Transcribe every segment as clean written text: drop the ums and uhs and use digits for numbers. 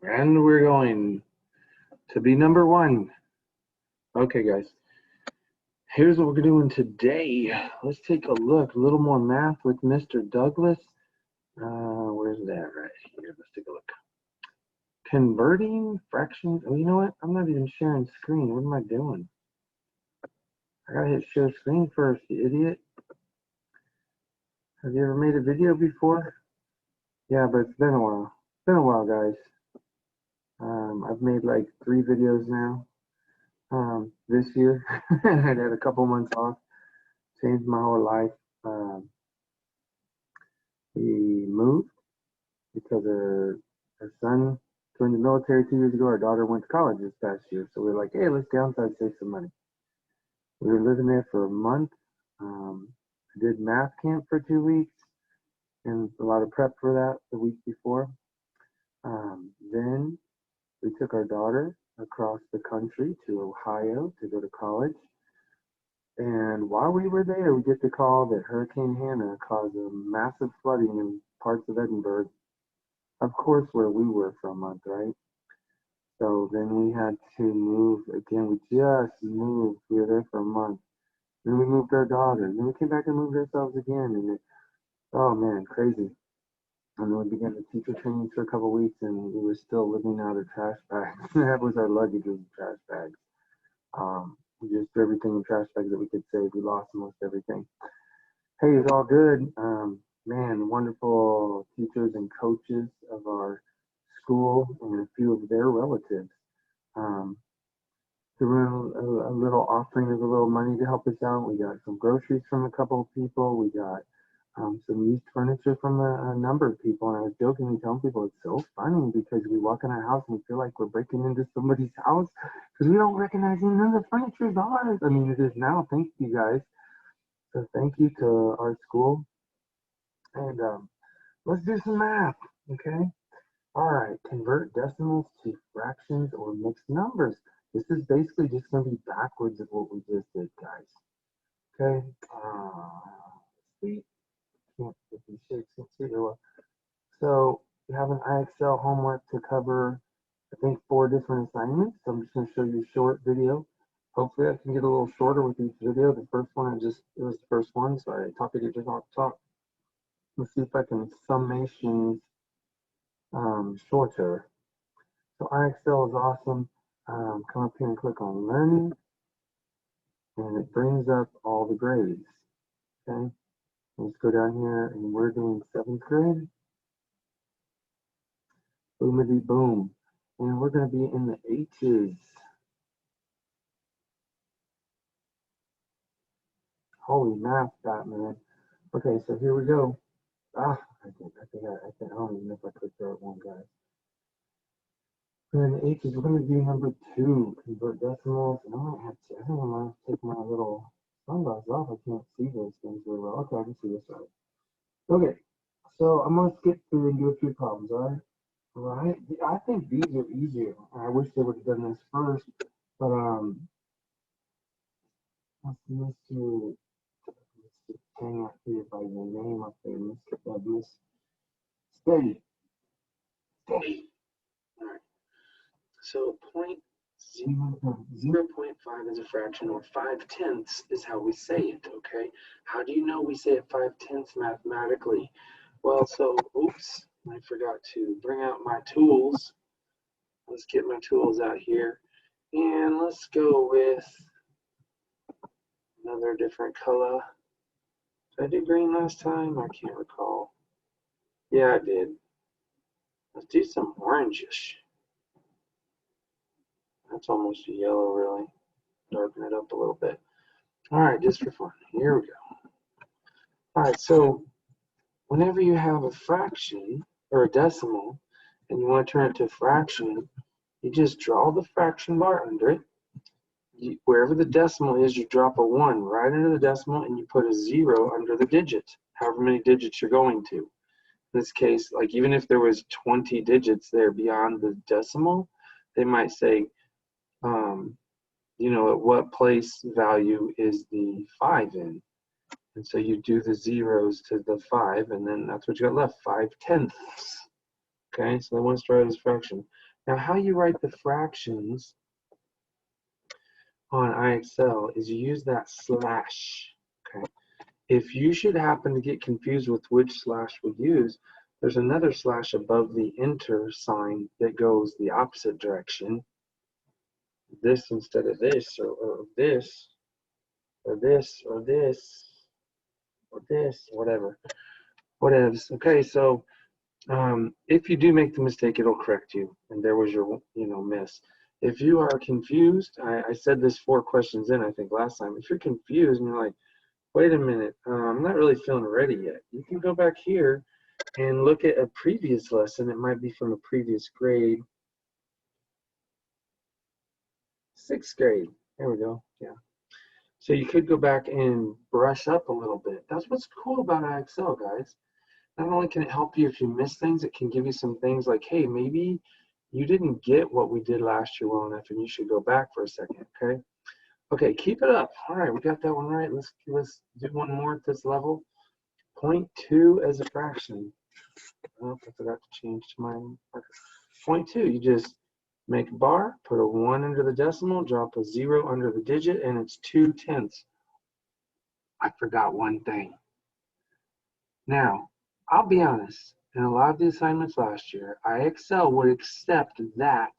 And we're going to be number one. Okay, guys. Here's what we're doing today. Let's take a look. A little more math with Mr. Douglas. Where's that? Right here. Let's take a look. Converting fractions. Oh, you know what? I'm not even sharing screen. What am I doing? I gotta hit share screen first, you idiot. Have you ever made a video before? Yeah, but it's been a while. It's been a while, guys. I've made like 3 videos now. This year. I had a couple months off. Changed my whole life. We moved because our son joined the military 2 years ago. Our daughter went to college this past year. So we were like, hey, let's downsize, save some money. We were living there for a month. I did math camp for 2 weeks and a lot of prep for that the week before. Then we took our daughter across the country to Ohio to go to college. And while we were there, we get the call that Hurricane Hannah caused a massive flooding in parts of Edinburgh, of course, where we were for a month, right? So then we had to move again. We just moved. We were there for a month. Then we moved our daughter. Then we came back and moved ourselves again. And oh man, crazy. And then we began the teacher training for a couple of weeks, and we were still living out of trash bags. That was our luggage, was trash bags. We just threw everything in trash bags that we could save. We lost almost everything. Hey, it's all good. Man, wonderful teachers and coaches of our school and a few of their relatives threw a little offering of a little money to help us out. We got some groceries from a couple of people. We got some used furniture from a number of people. And I was jokingly telling people it's so funny because we walk in our house and we feel like we're breaking into somebody's house because we don't recognize none of the furniture is ours. I mean, it is now. Thank you guys. So thank you to our school. And let's do some math, okay? All right, convert decimals to fractions or mixed numbers. This is basically just going to be backwards of what we just did, guys. Okay, see, can't get these shapes, can't see very well. So you have an IXL homework to cover, I think, 4 different assignments. So I'm just going to show you a short video. Hopefully I can get a little shorter with each video. The first one, it was the first one, so I copied it just off the top. Let's see if I can summations shorter. So IXL is awesome. Come up here and click on learning, and it brings up all the grades. Okay, let's go down here, and we're doing 7th grade. Boomity boom, and we're going to be in the H's. Holy math, Batman. Okay, so here we go. I don't even know if I clicked the right one, guys. And H's, we're going to do number 2, convert decimals. And I think I'm going to take my little sunglasses off. I can't see those things very well. Okay, I can see this right. Okay, so I'm going to skip through and do a few problems, all right? Right? I think these are easier. I wish they would have done this first, but let's just hang out here by your name up there, Mr. Douglas. Steady. Steady. All right. So 0.5 is a fraction, or 5/10 is how we say it, okay? How do you know we say it 5/10 mathematically? Well, so, oops, I forgot to bring out my tools. Let's get my tools out here. And let's go with another different color. Did I do green last time? I can't recall. Yeah, I did. Let's do some orangish. That's almost a yellow, really. Darken it up a little bit. All right, just for fun. Here we go. All right, so whenever you have a fraction or a decimal and you want to turn it to a fraction, you just draw the fraction bar under it. Wherever the decimal is, you drop a 1 right under the decimal and you put a 0 under the digit, however many digits you're going to. In this case, like even if there was 20 digits there beyond the decimal, they might say, you know, at what place value is the 5 in? And so you do the zeros to the 5, and then that's what you got left, 5/10. Okay, so they want to start as a fraction. Now, how you write the fractions on IXL is you use that slash, okay? If you should happen to get confused with which slash we use, there's another slash above the enter sign that goes the opposite direction. This instead of this, or this, or this, or this, or this, whatever. Whatevs. Okay, so if you do make the mistake, it'll correct you. And there was your, miss. If you are confused, I said this 4 questions in, I think, last time. If you're confused and you're like, wait a minute, I'm not really feeling ready yet, you can go back here and look at a previous lesson. It might be from a previous grade. 6th grade. There we go. Yeah. So you could go back and brush up a little bit. That's what's cool about IXL, guys. Not only can it help you if you miss things, it can give you some things like, hey, maybe you didn't get what we did last year well enough and you should go back for a second, okay? Okay, keep it up. All right, we got that one right. Let's do one more at this level. 0.2 as a fraction. Oh, I forgot to change to my marker. 0.2, you just make a bar, put a 1 under the decimal, drop a 0 under the digit, and it's 2/10. I forgot one thing. Now, I'll be honest, in a lot of the assignments last year, IXL would accept that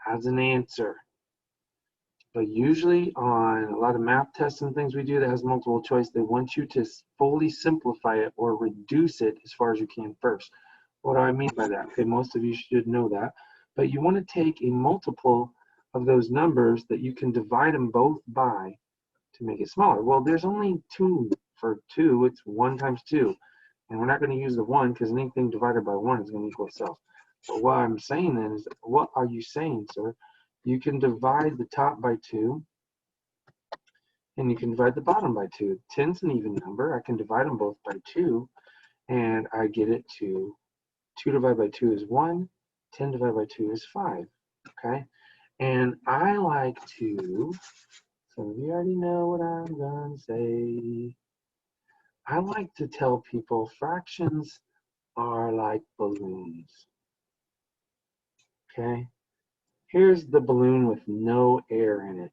as an answer. But usually on a lot of math tests and things we do that has multiple choice, they want you to fully simplify it or reduce it as far as you can first. What do I mean by that? Okay, most of you should know that. But you want to take a multiple of those numbers that you can divide them both by to make it smaller. Well, there's only 2 for 2. It's 1 times 2. And we're not going to use the 1 because anything divided by 1 is going to equal itself. But what I'm saying then is, what are you saying, sir? You can divide the top by 2, and you can divide the bottom by 2. 10's an even number. I can divide them both by 2, and I get it to 2 divided by 2 is 1, 10 divided by 2 is 5, okay? And I like to, some of you already know what I'm going to say. I like to tell people fractions are like balloons, okay? Here's the balloon with no air in it.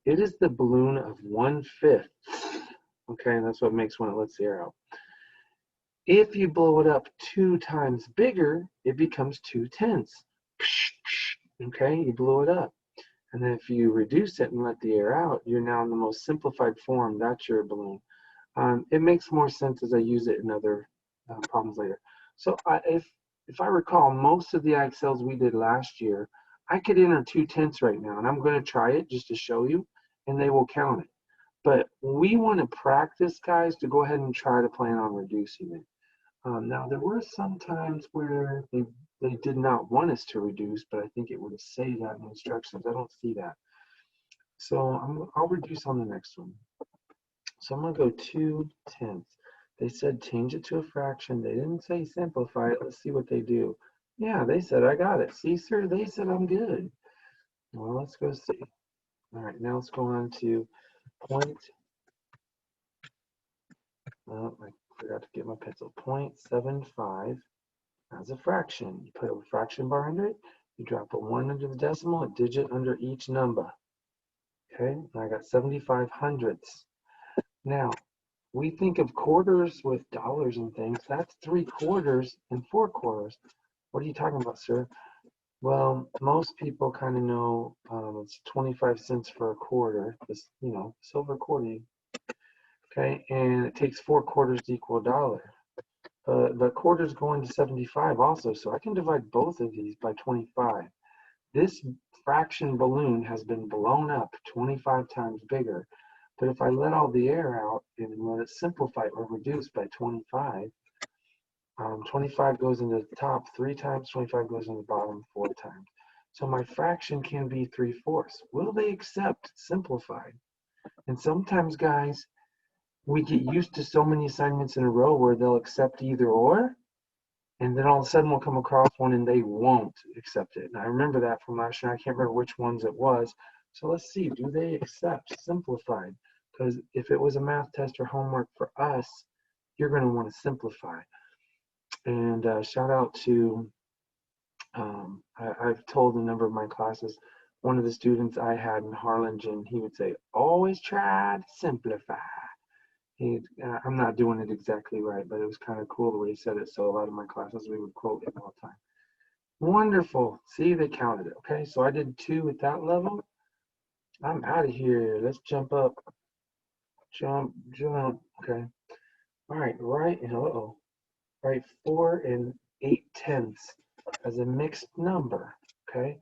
It is the balloon of 1/5. Okay, that's what makes when it lets the air out. If you blow it up 2 times bigger, it becomes 2/10. Okay, you blow it up. And then if you reduce it and let the air out, you're now in the most simplified form. That's your balloon. It makes more sense as I use it in other problems later. So if I recall, most of the IXLs we did last year, I could enter 2/10 right now, and I'm going to try it just to show you, and they will count it. But we want to practice, guys, to go ahead and try to plan on reducing it. Now, there were some times where they did not want us to reduce, but I think it would say that in the instructions. I don't see that. So I'll reduce on the next one. So I'm going to go 2/10. They said change it to a fraction. They didn't say simplify it. Let's see what they do. Yeah, they said I got it. See, sir, they said I'm good. Well, let's go see. All right, now let's go on to point. Oh, I forgot to get my pencil. 0.75 as a fraction. You put a fraction bar under it. You drop a 1 under the decimal, a digit under each number. Okay, and I got 75 hundredths. Now, we think of quarters with dollars and things. That's 3/4 and 4/4. What are you talking about, sir? Well, most people kind of know it's 25 cents for a quarter. This, silver quarter. Okay, and it takes 4/4 to equal $1. The quarters go into 75 also, so I can divide both of these by 25. This fraction balloon has been blown up 25 times bigger. But if I let all the air out and let it simplify or reduce by 25, 25 goes into the top 3 times, 25 goes in the bottom 4 times. So my fraction can be 3/4. Will they accept simplified? And sometimes, guys, we get used to so many assignments in a row where they'll accept either or, and then all of a sudden we'll come across one and they won't accept it. And I remember that from last year. I can't remember which ones it was. So let's see, do they accept simplified? Because if it was a math test or homework for us, you're going to want to simplify. And shout out to I've told a number of my classes, one of the students I had in Harlingen, he would say, always try to simplify. I'm not doing it exactly right, but it was kind of cool the way he said it. So a lot of my classes, we would quote him all the time. Wonderful. See, they counted it. Okay, so I did 2 at that level. I'm out of here. Let's jump up. Jump. Okay. All right, right, and right, 4 8/10 as a mixed number. Okay.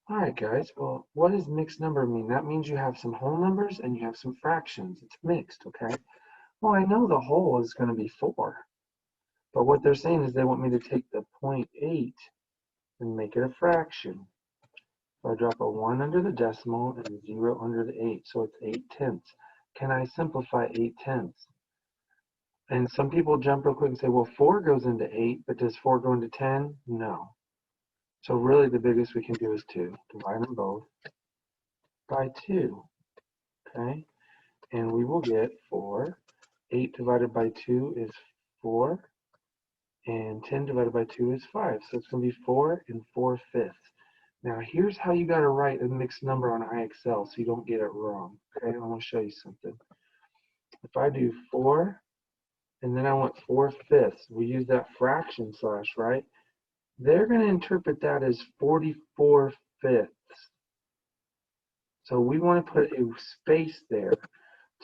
All right, guys. Well, what does mixed number mean? That means you have some whole numbers and you have some fractions. It's mixed. Okay. Well, I know the whole is going to be 4, but what they're saying is they want me to take the 0.8 and make it a fraction. So I drop a 1 under the decimal and a 0 under the 8, so it's 8/10. Can I simplify 8/10? And some people jump real quick and say, well, 4 goes into 8, but does 4 go into 10? No. So really the biggest we can do is 2. Divide them both by 2, okay? And we will get 4. 8 divided by 2 is 4, and 10 divided by 2 is 5. So it's going to be 4 4/5. Now here's how you got to write a mixed number on IXL so you don't get it wrong, okay? I want to show you something. If I do 4, and then I want 4/5, we use that fraction slash, right? They're going to interpret that as 44/5. So we want to put a space there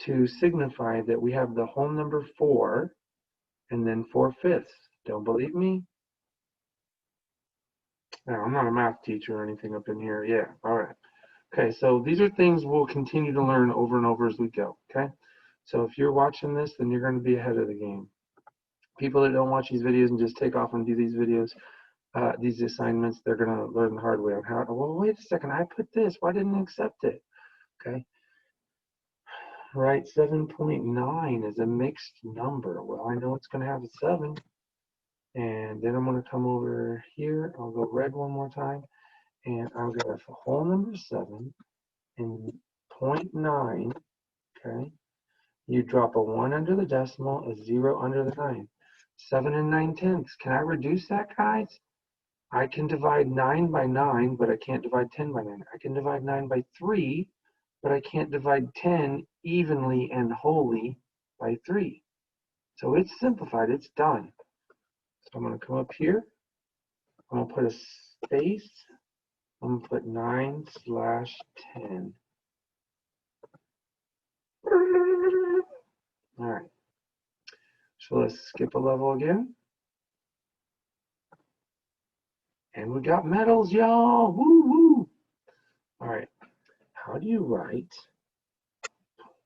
to signify that we have the whole number 4 and then 4/5. Don't believe me? Now, I'm not a math teacher or anything up in here. Yeah, all right. Okay, so these are things we'll continue to learn over and over as we go, okay? So if you're watching this, then you're going to be ahead of the game. People that don't watch these videos and just take off and do these videos, these assignments, they're going to learn the hard way on how, well, wait a second, I put this, why didn't I accept it? Okay. Right, 7.9 is a mixed number. Well, I know it's going to have a 7. And then I'm going to come over here. I'll go red one more time. And I'll go with a whole number 7 and 0.9. Okay. You drop a 1 under the decimal, a 0 under the 9. 7 9/10. Can I reduce that, guys? I can divide 9 by 9, but I can't divide 10 by 9. I can divide 9 by 3, but I can't divide 10 evenly and wholly by 3. So it's simplified. It's done. So I'm going to come up here. I'm going to put a space. I'm going to put 9/10. All right. So let's skip a level again. And we got medals, y'all. Woo woo. All right. How do you write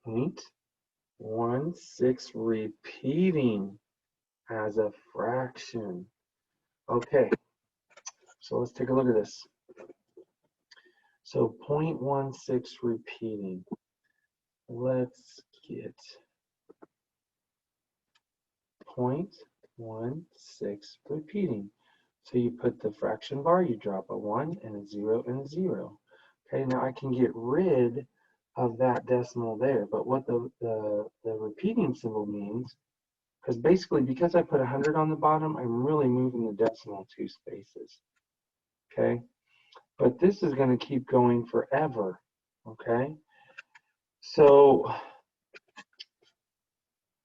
0.16 repeating as a fraction? Okay. So let's take a look at this. So 0.16 repeating. Let's get 0.16 repeating. So you put the fraction bar, you drop a 1 and a 0 and a 0. Okay, now I can get rid of that decimal there, but what the repeating symbol means, because basically because I put 100 on the bottom, I'm really moving the decimal 2 spaces. Okay, but this is going to keep going forever. Okay, so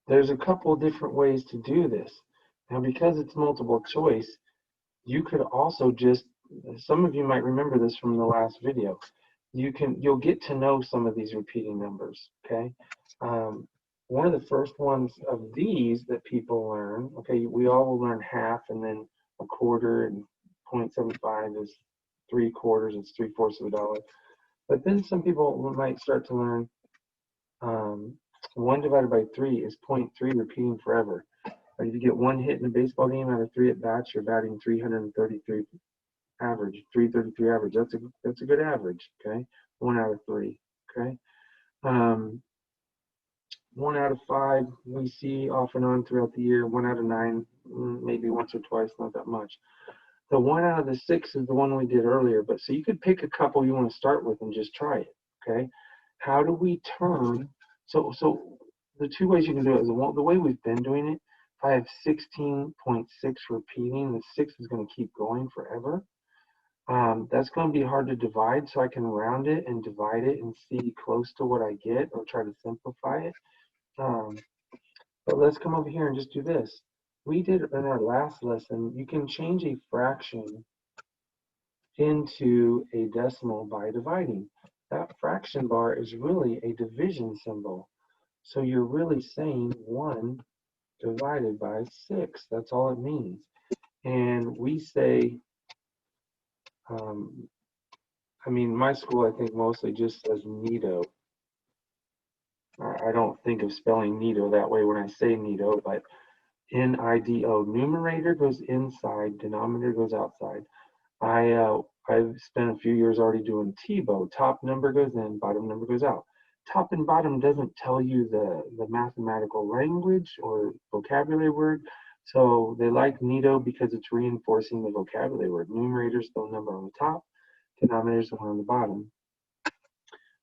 there's a couple different ways to do this. Now because it's multiple choice, you could also just, some of you might remember this from the last video, you'll get to know some of these repeating numbers, okay? One of the first ones of these that people learn, okay, we all will learn half and then a quarter, and 0.75 is 3/4, it's 3/4 of a dollar. But then some people might start to learn 1 divided by 3 is 0.3 repeating forever. Like if you get 1 hit in a baseball game out of 3 at bats, you're batting 333 average, 333 average. That's a good average, okay? 1 out of 3, okay? 1 out of 5 we see off and on throughout the year. 1 out of 9, maybe once or twice, not that much. The 1 out of the 6 is the one we did earlier, but so you could pick a couple you want to start with and just try it, okay? How do we turn, so the 2 ways you can do it is the way we've been doing it I have 16.6 repeating. The 6 is going to keep going forever. That's going to be hard to divide, so I can round it and divide it and see close to what I get, or try to simplify it. But let's come over here and just do this. We did in our last lesson, you can change a fraction into a decimal by dividing. That fraction bar is really a division symbol. So you're really saying 1 divided by 6. That's all it means. And we say, I mean, my school, I think, mostly just says NIDO. I don't think of spelling NIDO that way when I say NIDO, but NIDO. Numerator goes inside, denominator goes outside. I've spent a few years already doing TIBO. Top number goes in, bottom number goes out. Top and bottom doesn't tell you the mathematical language or vocabulary word. So they like NIDO because it's reinforcing the vocabulary word. Numerators, the number on the top. Denominators, the one on the bottom.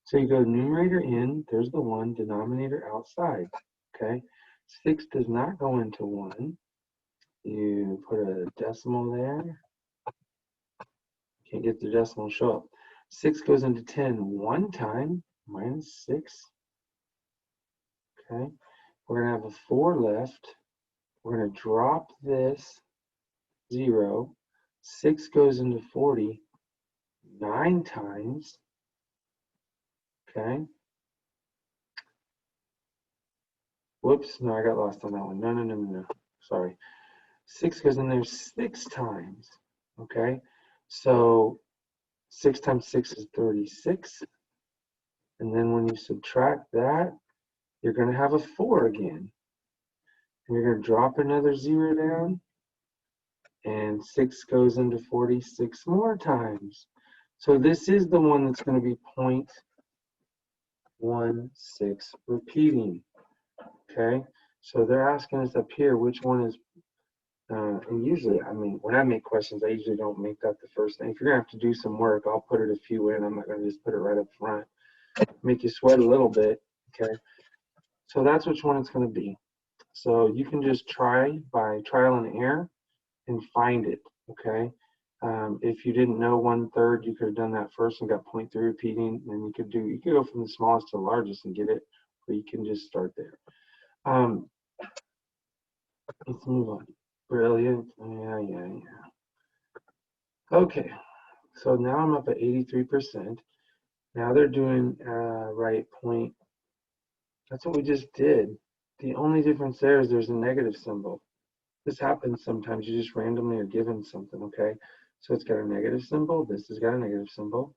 So you go numerator in, there's the 1, denominator outside. Okay. 6 does not go into 1. You put a decimal there. Can't get the decimal to show up. 6 goes into 10 one time, minus 6. Okay. We're going to have a 4 left. We're going to drop this 0. 6 goes into 40 9 times. Okay. Whoops, no, I got lost on that one. No. Sorry. 6 goes in there 6 times. Okay. So 6 times 6 is 36. And then when you subtract that, you're going to have a 4 again. And you're going to drop another 0 down. And 6 goes into 46 more times. So this is the one that's going to be 0.16 repeating. Okay, so they're asking us up here which one is, and usually, I mean, when I make questions, I usually don't make that the first thing. If you're going to have to do some work, I'll put it a few in. I'm not going to just put it right up front. Make you sweat a little bit, okay? So that's which one it's going to be. So you can just try by trial and error and find it, okay? If you didn't know 1/3, you could have done that first and got 0.3 repeating, and you could go from the smallest to the largest and get it, or you can just start there. Let's move on. Brilliant. Yeah. Okay, so now I'm up at 83%. Now they're doing right point. That's what we just did. The only difference there is there's a negative symbol. This happens sometimes. You just randomly are given something, okay? So it's got a negative symbol. This has got a negative symbol.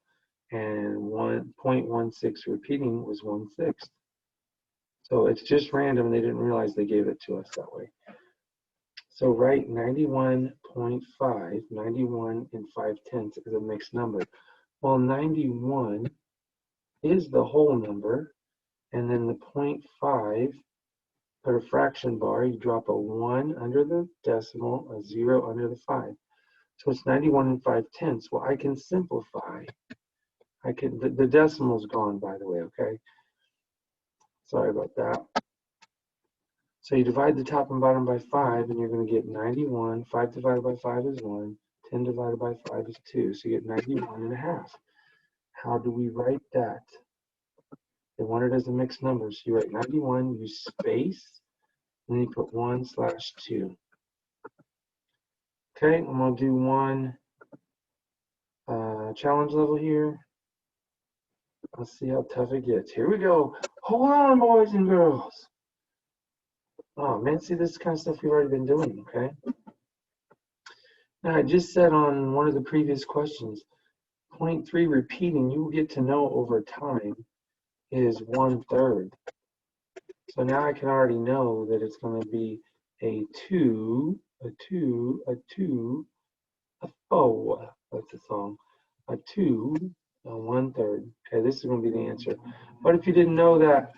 And 1.16 repeating was 1/6. So it's just random. They didn't realize they gave it to us that way. So write 91.5, 91 and 5/10 is a mixed number. Well, 91 is the whole number, and then the 0.5, put a fraction bar, you drop a 1 under the decimal, a 0 under the 5. So it's 91 and 5/10. Well, I can simplify. The decimal's gone, by the way, okay? Sorry about that. So you divide the top and bottom by 5, and you're going to get 91. 5 divided by 5 is 1. 10 divided by 5 is 2. So you get 91.5. How do we write that? They want it as a mixed number. So you write 91, you space, and then you put 1/2. Okay, I'm going to do one challenge level here. Let's see how tough it gets. Here we go. Hold on, boys and girls. Oh, man, see, this kind of stuff we've already been doing, okay? Now, I just said on one of the previous questions, 0.3 repeating, you will get to know over time, is 1/3. So now I can already know that it's going to be a 2, a 2, a 2, a 4. That's a song. A 2, a 1/3. Okay, this is going to be the answer. But if you didn't know that,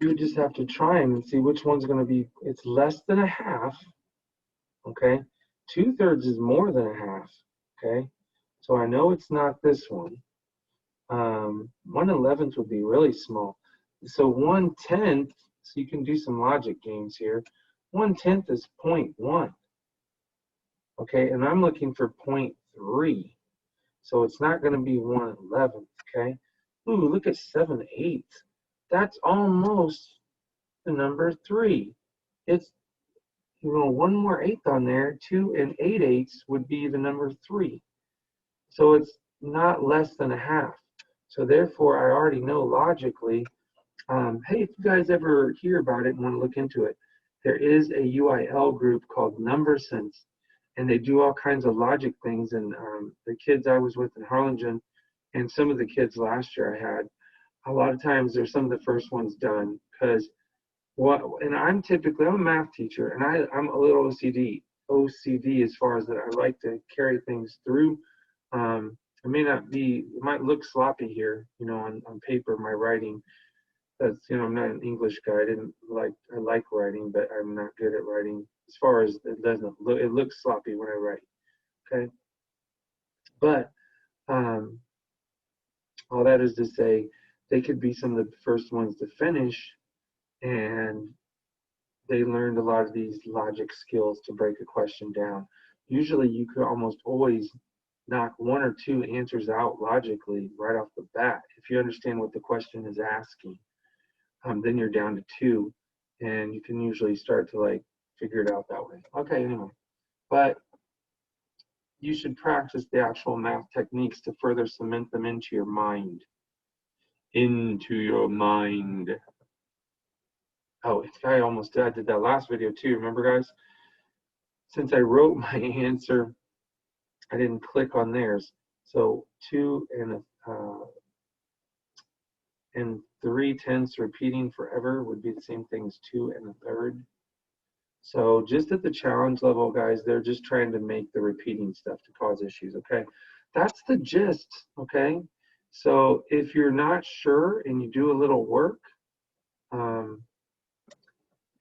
you would just have to try them and see which one's going to be. It's less than a half. Okay, 2/3 is more than a half. Okay, so I know it's not this one. 1/11 would be really small. So 1/10. So you can do some logic games here. 1/10 is 0.1. Okay, and I'm looking for 0.3. So it's not going to be 1/11th, okay? Ooh, look at 7/8. That's almost the number 3. It's, one more eighth on there. 2 8/8 would be the number 3. So it's not less than a half. So therefore, I already know logically, hey, if you guys ever hear about it and want to look into it, there is a UIL group called NumberSense, and they do all kinds of logic things. And the kids I was with in Harlingen, and some of the kids last year I had, a lot of times they're some of the first ones done, because and I'm a math teacher, and I'm a little OCD as far as that I like to carry things through. It might look sloppy here, on paper, my writing. That's, I'm not an English guy. I like writing, but I'm not good at writing as far as it looks sloppy when I write. Okay. But all that is to say, they could be some of the first ones to finish, and they learned a lot of these logic skills to break a question down. Usually you could almost always knock 1 or 2 answers out logically right off the bat if you understand what the question is asking. Then you're down to 2, and you can usually start to figure it out that way. Okay, anyway, but you should practice the actual math techniques to further cement them into your mind. Into your mind. Oh, I did that last video too, remember guys? Since I wrote my answer, I didn't click on theirs. So 2 and 3/10 repeating forever would be the same thing as 2 1/3. So just at the challenge level, guys, they're just trying to make the repeating stuff to cause issues, okay? That's the gist, okay? So if you're not sure and you do a little work,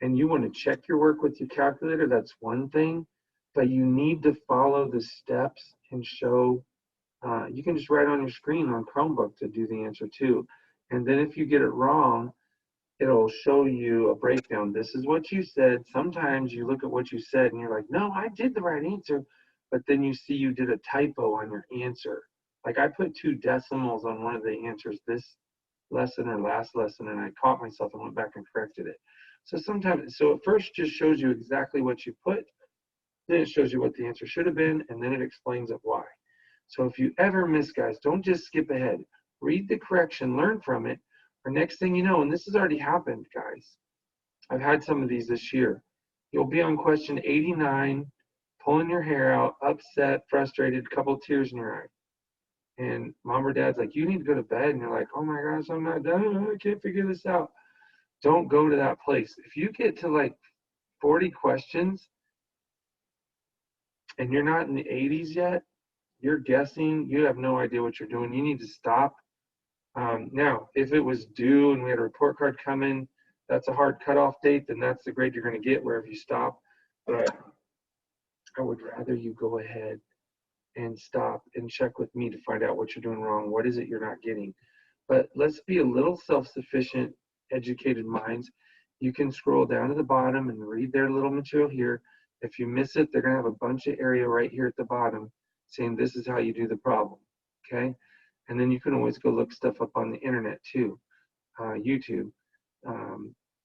and you want to check your work with your calculator, that's one thing, but you need to follow the steps and show. You can just write on your screen on Chromebook to do the answer too. And then if you get it wrong, it'll show you a breakdown. This is what you said. Sometimes you look at what you said and you're like, no, I did the right answer. But then you see you did a typo on your answer. Like I put 2 decimals on one of the answers this lesson or last lesson, and I caught myself and went back and corrected it. So it first just shows you exactly what you put, then it shows you what the answer should have been, and then it explains it why. So if you ever miss, guys, don't just skip ahead. Read the correction, learn from it, or next thing you know, and this has already happened, guys. I've had some of these this year. You'll be on question 89, pulling your hair out, upset, frustrated, a couple tears in your eye. And mom or dad's like, you need to go to bed. And you're like, oh my gosh, I'm not done. I can't figure this out. Don't go to that place. If you get to 40 questions and you're not in the 80s yet, you're guessing, you have no idea what you're doing. You need to stop. Now, if it was due and we had a report card coming, that's a hard cutoff date, then that's the grade you're going to get wherever you stop. But I would rather you go ahead and stop and check with me to find out what you're doing wrong. What is it you're not getting? But let's be a little self-sufficient, educated minds. You can scroll down to the bottom and read their little material here. If you miss it, they're going to have a bunch of area right here at the bottom saying this is how you do the problem, okay? And then you can always go look stuff up on the internet too, YouTube,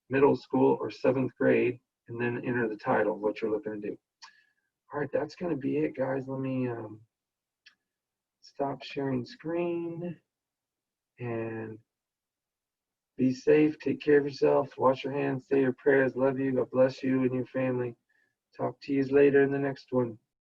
middle school or 7th grade, and then enter the title of what you're looking to do. All right, that's going to be it, guys. Let me stop sharing screen and be safe. Take care of yourself. Wash your hands. Say your prayers. Love you. God bless you and your family. Talk to you later in the next one.